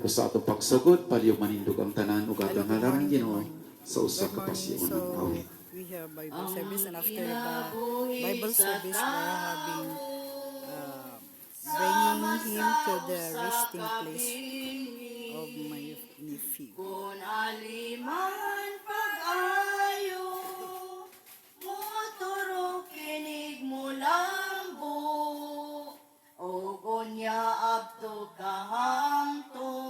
Sa atong pagsugod, paliw manindog ang tanan ug atong Hello, good ngalan morning, Ginoo good morning. sa usa Good ka morning. pasyon So, ng awit. we have Bible service, and after the Bible service, we're having bringing him to the resting place of my nephew. Kung aliman pag-ayo, motoro kinig mo lambo, o gonya abto kahangtong,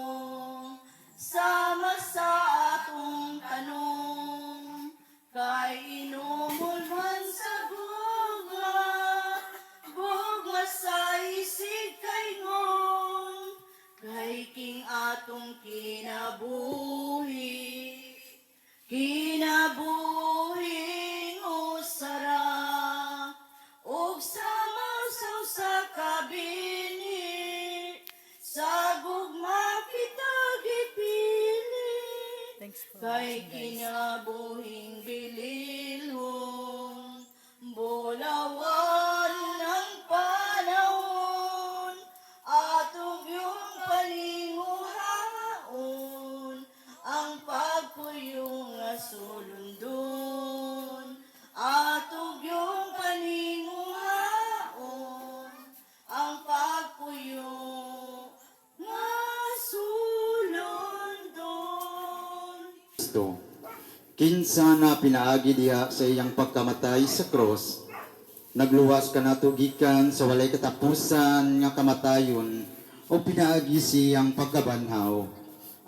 sama sa atong tanong, kay inumol man sa gugma sa isig kay ngon, kay king atong kinabuhing usara, ug samaw sa kabini, sa gugma kita gipili, Thanks for kay watching, guys. kinabuhing bililhon, bulawan ng panahon, atong yung palinguhaon, ang pagkuyong nga sulundon, atong yung palinguhaon, ang pagkuyong nga sulundon. Kristo, kinsa na pinaagi diha sa iyang pagkamatay sa cross, nagluwas ka nato gikan sa walay katapusan nga kamatayon o pinaagi siyang pagkabanhaw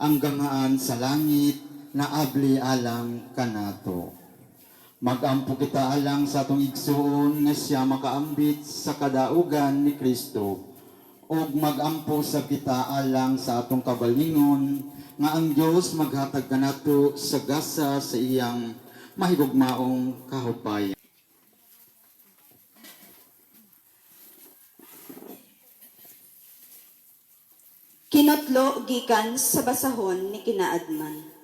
ang gangaan sa langit na abli alang kanato. Magampo kita alang sa atong igsoon nga siya makaambit sa kadaugan ni Kristo ug magampo sa kita alang sa atong kabalingon nga ang Dios maghatag kanato sa gasa sa iyang mahigugmaong kahupayan. Kinotlo gikan sa basahon ni kinaadman.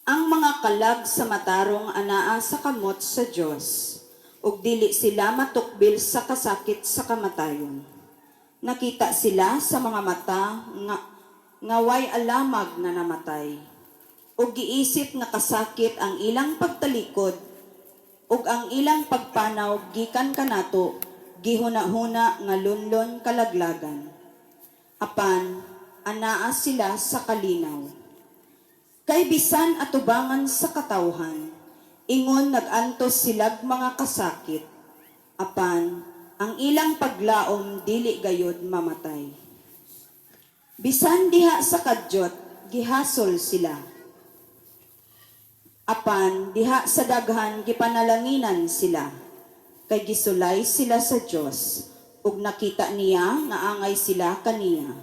Ang mga kalag sa matarong anaa sa kamot sa Dios, ug dili sila matukbil sa kasakit sa kamatayon. Nakita sila sa mga mata nga way alamag na namatay. Ug giisip nga kasakit ang ilang pagtalikod, ug ang ilang pagpanaw gikan kanato, gihuna-huna nga lunlon kalaglagan. Apan, anaa sila sa kalinaw. Kay bisan atubangan sa katawhan, ingon nagantos silag mga kasakit. Apan, ang ilang paglaom dili gayod mamatay. Bisan diha sa kadyot, gihasol sila. Apan, diha sa daghan, gipanalanginan sila. Kay gisulay sila sa Dios, ug nakita niya nga angay sila kaniya.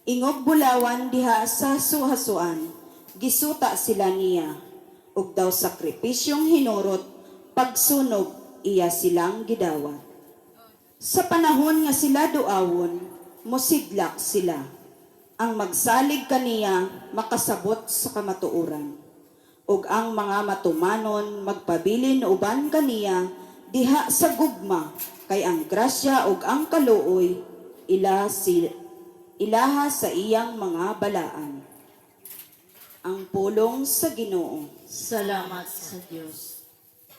Ingog bulawan diha sa suhasuan, gisuta sila niya, ug daw sakripisyong hinurot, pagsunog iya silang gidawat. Sa panahon nga sila duawon, mosidlak sila. Ang magsalig kaniya makasabot sa kamatuoran, ug ang mga matumanon magpabilin uban kaniya diha sa gugma, kay ang grasya ug ang kaluoy ilaha sa iyang mga balaan. Ang pulong sa Ginoo. Salamat sa Diyos.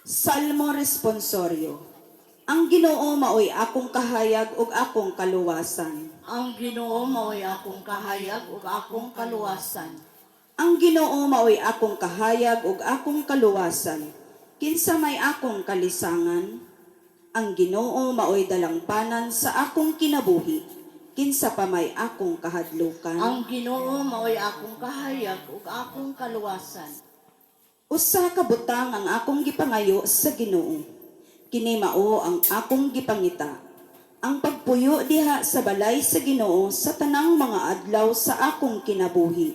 Salmo responsorio. Ang Ginoo maoy akong kahayag ug akong kaluwasan. Ang Ginoo mao'y akong kahayag ug akong kaluwasan. Ang Ginoo maoy akong kahayag ug akong kaluwasan. Kinsa may akong kalisangan? Ang Ginoo maoy dalangpanan sa akong kinabuhi. Kinsa pa may akong kahadlukan? Ang Ginoo mao'y akong kahayag ug akong kaluwasan. Usa ka butang ang akong gipangayo sa Ginoo. Kini mao ang akong gipangita. Ang pagpuyo diha sa balay sa Ginoo sa tanang mga adlaw sa akong kinabuhi.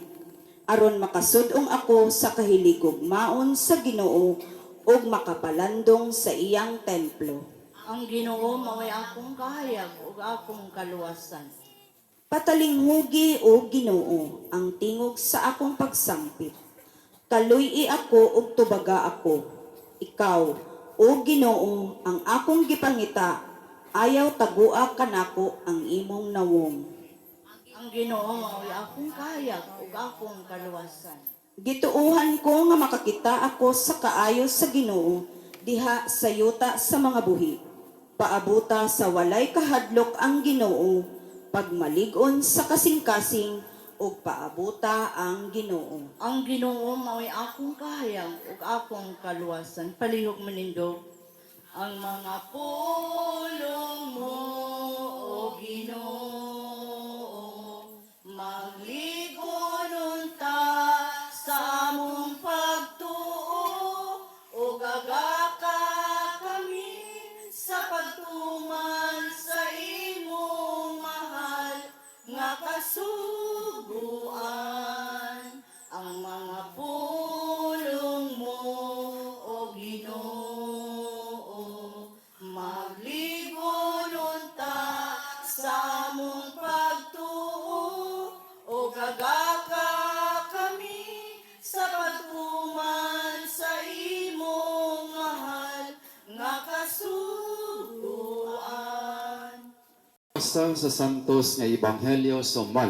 Aron makasud-ong ako sa kahiligugmaon sa Ginoo ug makapalandong sa iyang templo. Ang Ginoo mao'y akong kahayag ug akong kaluwasan. Patalinghugi o Ginoo ang tingog sa akong pagsampit. Kaluy-i ako ug tubaga ako. Ikaw, o Ginoo, ang akong gipangita, ayaw tagua kanako ang imong nawong. Ang Ginoo mao'y akong kahayag ug akong kaluwasan. Gituuhan ko nga makakita ako sa kaayo sa Ginoo diha sa yuta sa mga buhi. Paabuta sa walay kahadlok ang Ginoo, pagmalig-on sa kasing-kasing ug paabuta ang Ginoo. Ang Ginoo mao'y akong kahayag ug akong kaluwasan. Palihog manindog. Ang mga pulong mo, O Ginoo, magligon ta sa among pagtuo, o gagaka kami sa pagtuman sa imong mahal nga kasuguan. Ang mga pulong mo, O Ginoo, magligon ta sa among pagtuo, o gagaka kami sa pagtuman sa imong mahal nga kasuguan. Sa Santos nga Ebanghelyo sa